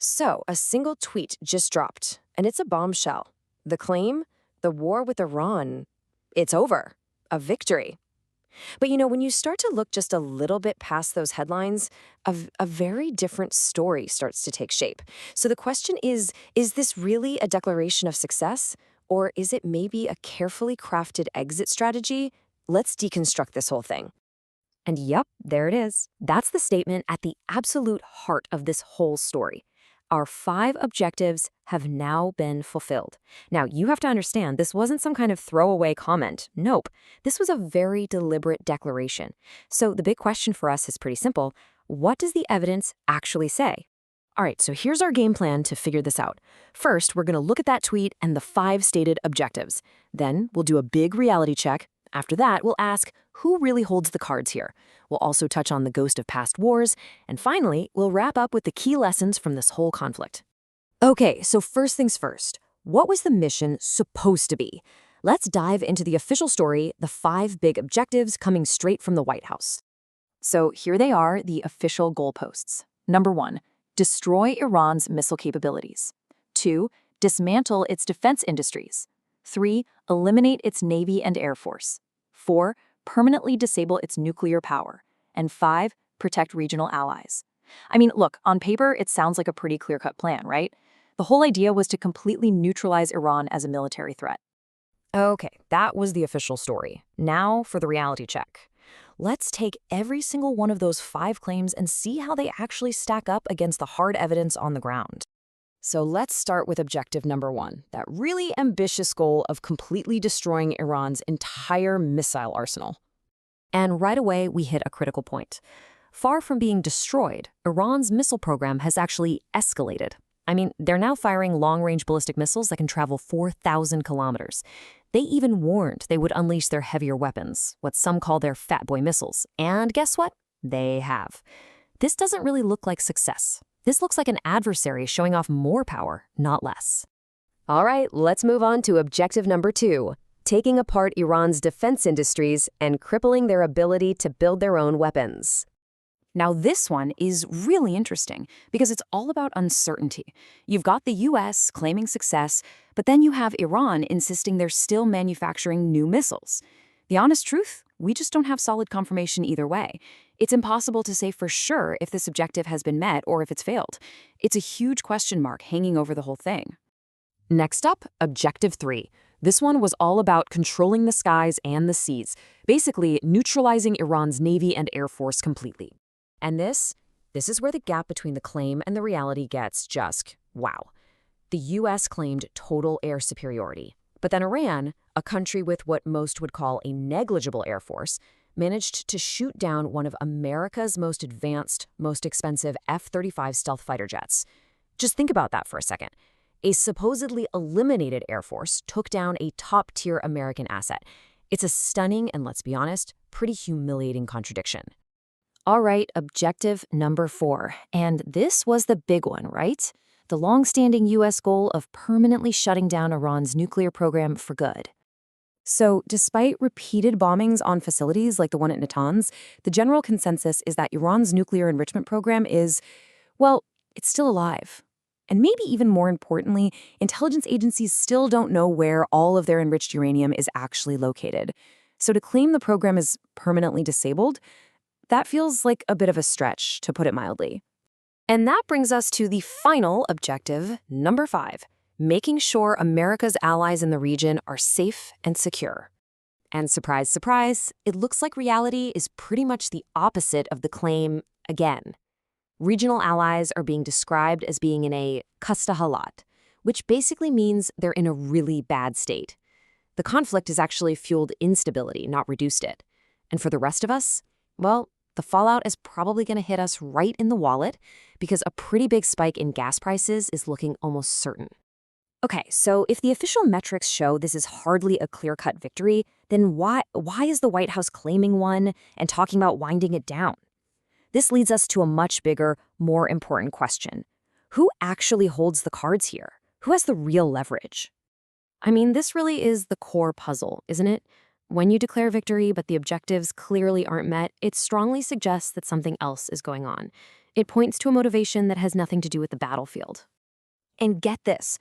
So, a single tweet just dropped, and it's a bombshell. The claim? The war with Iran. It's over. A victory. But when you start to look just a little bit past those headlines, a very different story starts to take shape. So the question is this really a declaration of success? Or is it maybe a carefully crafted exit strategy? Let's deconstruct this whole thing. And yep, there it is. That's the statement at the absolute heart of this whole story. Our 5 objectives have now been fulfilled. Now, you have to understand, this wasn't some kind of throwaway comment. Nope. This was a very deliberate declaration. So the big question for us is pretty simple. What does the evidence actually say? All right, so here's our game plan to figure this out. First, we're going to look at that tweet and the 5 stated objectives. Then we'll do a big reality check. After that, we'll ask, who really holds the cards here? We'll also touch on the ghost of past wars. And finally, we'll wrap up with the key lessons from this whole conflict. Okay, so first things first. What was the mission supposed to be? Let's dive into the official story, the 5 big objectives coming straight from the White House. So here they are, the official goalposts. Number 1, destroy Iran's missile capabilities. 2, dismantle its defense industries. 3, eliminate its Navy and Air Force. 4, permanently disable its nuclear power. And 5, protect regional allies. I mean, look, on paper, it sounds like a pretty clear-cut plan, right? The whole idea was to completely neutralize Iran as a military threat. Okay, that was the official story. Now for the reality check. Let's take every single one of those 5 claims and see how they actually stack up against the hard evidence on the ground. So let's start with objective number 1, that really ambitious goal of completely destroying Iran's entire missile arsenal. And right away, we hit a critical point. Far from being destroyed, Iran's missile program has actually escalated. I mean, they're now firing long-range ballistic missiles that can travel 4,000 kilometers. They even warned they would unleash their heavier weapons, what some call their fat boy missiles. And guess what? They have. This doesn't really look like success. This looks like an adversary showing off more power, not less. All right, let's move on to objective number 2, taking apart Iran's defense industries and crippling their ability to build their own weapons. Now, this one is really interesting because it's all about uncertainty. You've got the US claiming success, but then you have Iran insisting they're still manufacturing new missiles. The honest truth? We just don't have solid confirmation either way. It's impossible to say for sure if this objective has been met or if it's failed. It's a huge question mark hanging over the whole thing. Next up, objective 3. This one was all about controlling the skies and the seas, basically neutralizing Iran's Navy and Air Force completely. And this is where the gap between the claim and the reality gets just, wow. The US claimed total air superiority. But then Iran, a country with what most would call a negligible air force, managed to shoot down one of America's most advanced, most expensive F-35 stealth fighter jets. Just think about that for a second. A supposedly eliminated air force took down a top-tier American asset. It's a stunning and, let's be honest, pretty humiliating contradiction. All right, objective number 4. And this was the big one, right? The long-standing U.S. goal of permanently shutting down Iran's nuclear program for good. So, despite repeated bombings on facilities like the one at Natanz, the general consensus is that Iran's nuclear enrichment program is, well, it's still alive. And maybe even more importantly, intelligence agencies still don't know where all of their enriched uranium is actually located. So to claim the program is permanently disabled, that feels like a bit of a stretch, to put it mildly. And that brings us to the final objective, number 5, making sure America's allies in the region are safe and secure. And surprise, surprise, it looks like reality is pretty much the opposite of the claim again. Regional allies are being described as being in a kasta halat, which basically means they're in a really bad state. The conflict has actually fueled instability, not reduced it. And for the rest of us, well, the fallout is probably going to hit us right in the wallet because a pretty big spike in gas prices is looking almost certain. Okay, so if the official metrics show this is hardly a clear-cut victory, then why is the White House claiming one and talking about winding it down? This leads us to a much bigger, more important question. Who actually holds the cards here? Who has the real leverage? I mean, this really is the core puzzle, isn't it? When you declare victory but the objectives clearly aren't met, it strongly suggests that something else is going on. It points to a motivation that has nothing to do with the battlefield. And get this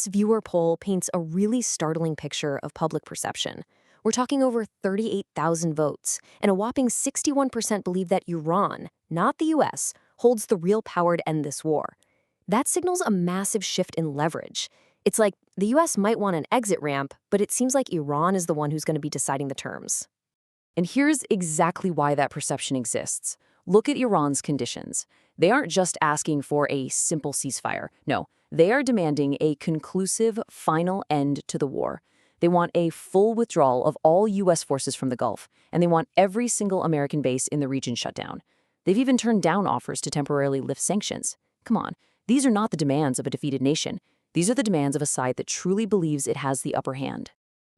viewer poll paints a really startling picture of public perception. We're talking over 38,000 votes, and a whopping 61% believe that Iran, not the US, holds the real power to end this war. That signals a massive shift in leverage. It's like the US might want an exit ramp, but it seems like Iran is the one who's going to be deciding the terms. And here's exactly why that perception exists. Look at Iran's conditions. They aren't just asking for a simple ceasefire. No, they are demanding a conclusive, final end to the war. They want a full withdrawal of all U.S. forces from the Gulf, and they want every single American base in the region shut down. They've even turned down offers to temporarily lift sanctions. Come on, these are not the demands of a defeated nation. These are the demands of a side that truly believes it has the upper hand.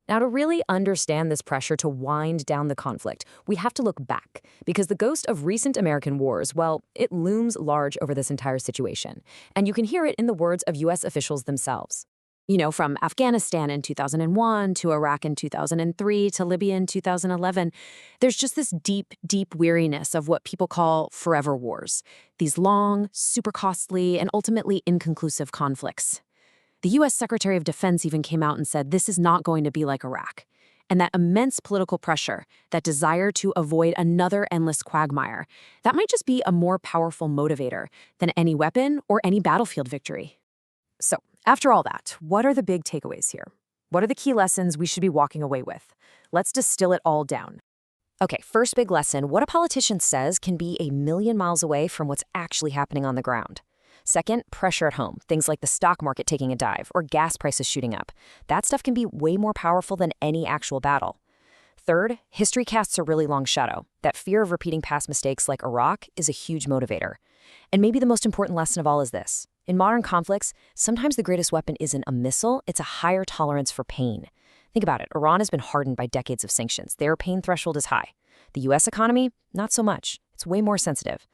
Now, to really understand this pressure to wind down the conflict, we have to look back, because the ghost of recent American wars, well, it looms large over this entire situation. And you can hear it in the words of U.S. officials themselves. You know, from Afghanistan in 2001 to Iraq in 2003 to Libya in 2011, there's just this deep, deep weariness of what people call forever wars. These long, super costly, and ultimately inconclusive conflicts. The U.S. Secretary of Defense even came out and said this is not going to be like Iraq. And that immense political pressure, that desire to avoid another endless quagmire, that might just be a more powerful motivator than any weapon or any battlefield victory. So, after all that, what are the big takeaways here? What are the key lessons we should be walking away with? Let's distill it all down. Okay, first big lesson, what a politician says can be a million miles away from what's actually happening on the ground. Second, pressure at home, things like the stock market taking a dive or gas prices shooting up. That stuff can be way more powerful than any actual battle. Third, history casts a really long shadow. That fear of repeating past mistakes like Iraq is a huge motivator. And maybe the most important lesson of all is this. In modern conflicts, sometimes the greatest weapon isn't a missile, it's a higher tolerance for pain. Think about it, Iran has been hardened by decades of sanctions. Their pain threshold is high. The US economy, not so much. It's way more sensitive.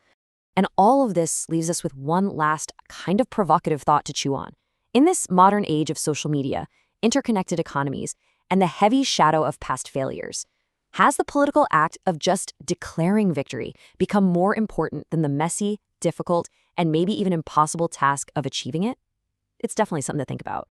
And all of this leaves us with one last kind of provocative thought to chew on. In this modern age of social media, interconnected economies, and the heavy shadow of past failures, has the political act of just declaring victory become more important than the messy, difficult, and maybe even impossible task of achieving it? It's definitely something to think about.